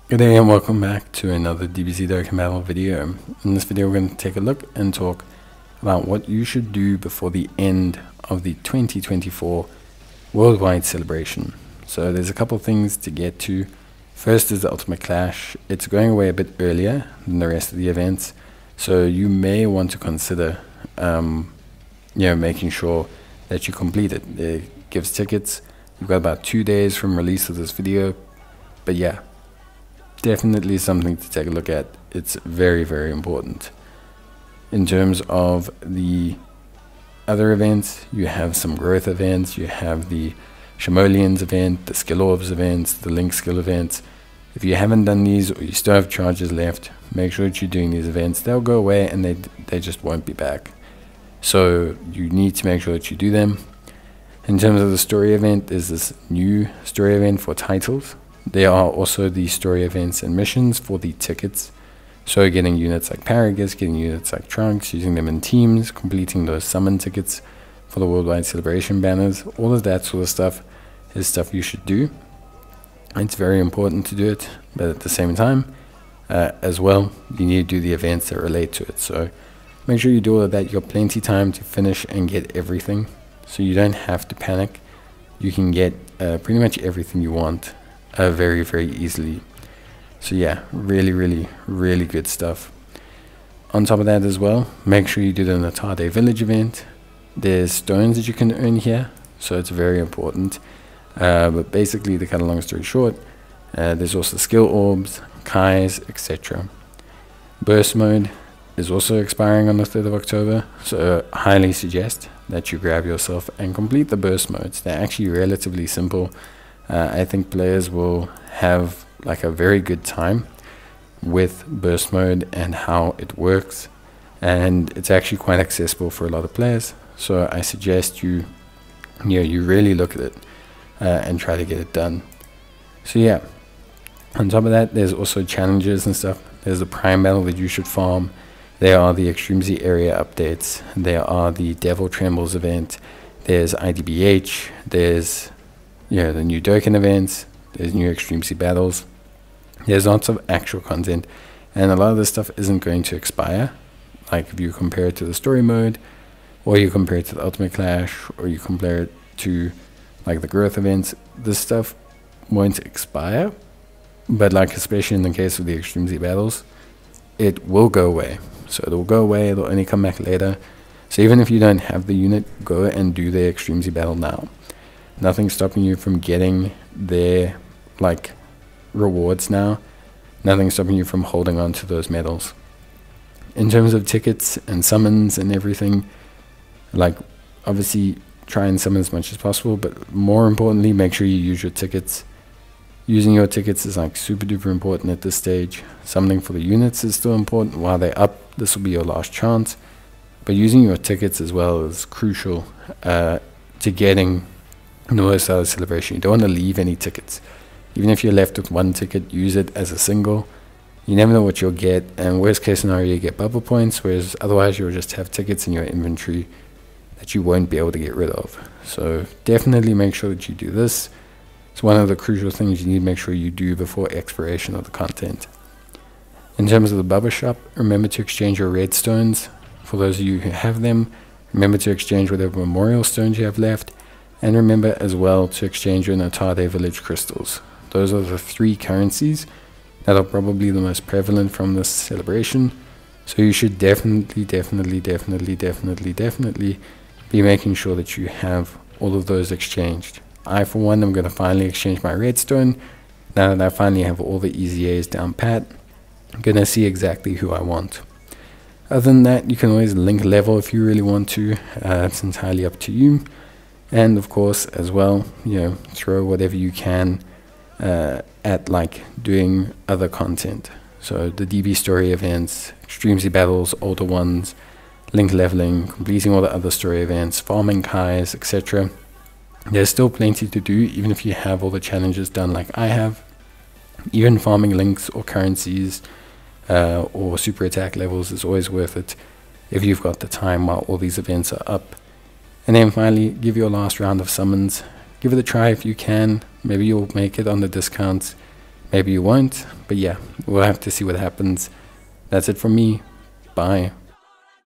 Good day and welcome back to another DBZ Dokkan battle video. In this video we're going to take a look and talk about what you should do before the end of the 2024 worldwide celebration. So there's a couple things to get to. First is the Ultimate Clash. It's going away a bit earlier than the rest of the events, so you may want to consider making sure that you complete it. It gives tickets. You've got about 2 days from release of this video, but yeah, definitely something to take a look at. It's very, very important. In terms of the other events, you have some growth events. You have the Shimolians event, the skill orbs events, the link skill events. If you haven't done these or you still have charges left, make sure that you're doing these events. They'll go away and they just won't be back. So you need to make sure that you do them. In terms of the story event, there's this new story event for titles. There are also the story events and missions for the tickets. So getting units like Paragus, getting units like Trunks, using them in teams, completing those summon tickets for the worldwide celebration banners, all of that sort of stuff is stuff you should do. It's very important to do it, but at the same time, as well, you need to do the events that relate to it. So make sure you do all of that. You've got plenty of time to finish and get everything, so you don't have to panic. You can get pretty much everything you want very, very easily. So yeah, really good stuff. On top of that as well, make sure you do the Natade Village event. There's stones that you can earn here, so it's very important. But basically, to cut a long story short, there's also skill orbs, kais, etc. Burst mode is also expiring on the 3rd of October, so I highly suggest that you grab yourself and complete the burst modes. They're actually relatively simple. I think players will have like a very good time with burst mode and how it works, and it's actually quite accessible for a lot of players. So I suggest you really look at it and try to get it done. So yeah, on top of that, there's also challenges and stuff. There's the prime battle that you should farm. There are the Extreme Z area updates. There are the Devil Trembles event. There's IDBH. There's the new Dokkan events. There's new Extreme Z battles. There's lots of actual content, and a lot of this stuff isn't going to expire. Like if you compare it to the story mode, or you compare it to the Ultimate Clash, or you compare it to like the growth events, this stuff won't expire. But like especially in the case of the Extreme Z battles, it will go away. So it will go away. It'll only come back later. So even if you don't have the unit, go and do the Extreme Z battle now. Nothing's stopping you from getting their like rewards now. Nothing's stopping you from holding on to those medals. In terms of tickets and summons and everything, like obviously try and summon as much as possible, but more importantly, make sure you use your tickets. Using your tickets is like super duper important at this stage. Summoning for the units is still important. While they're up, this will be your last chance, but using your tickets as well is crucial to getting the most out of celebration. You don't want to leave any tickets. Even if you're left with one ticket, use it as a single. You never know what you'll get, and worst case scenario, you get bubble points, whereas otherwise you'll just have tickets in your inventory that you won't be able to get rid of. So definitely make sure that you do this. It's one of the crucial things you need to make sure you do before expiration of the content. In terms of the bubble shop, remember to exchange your red stones. For those of you who have them, remember to exchange whatever memorial stones you have left. And remember as well to exchange your Natade Village Crystals. Those are the 3 currencies that are probably the most prevalent from this celebration. So you should definitely be making sure that you have all of those exchanged. I, for one, am going to finally exchange my redstone. Now that I finally have all the EZAs down pat, I'm going to see exactly who I want. Other than that, you can always link level if you really want to. It's entirely up to you. And of course, as well, throw whatever you can at like doing other content. So the DB story events, Extreme Z battles, older ones, link leveling, completing all the other story events, farming kais, etc. There's still plenty to do, even if you have all the challenges done like I have. Even farming links or currencies or super attack levels is always worth it if you've got the time while all these events are up. And then finally, give your last round of summons. Give it a try if you can. Maybe you'll make it on the discounts. Maybe you won't, but yeah, we'll have to see what happens. That's it from me. Bye.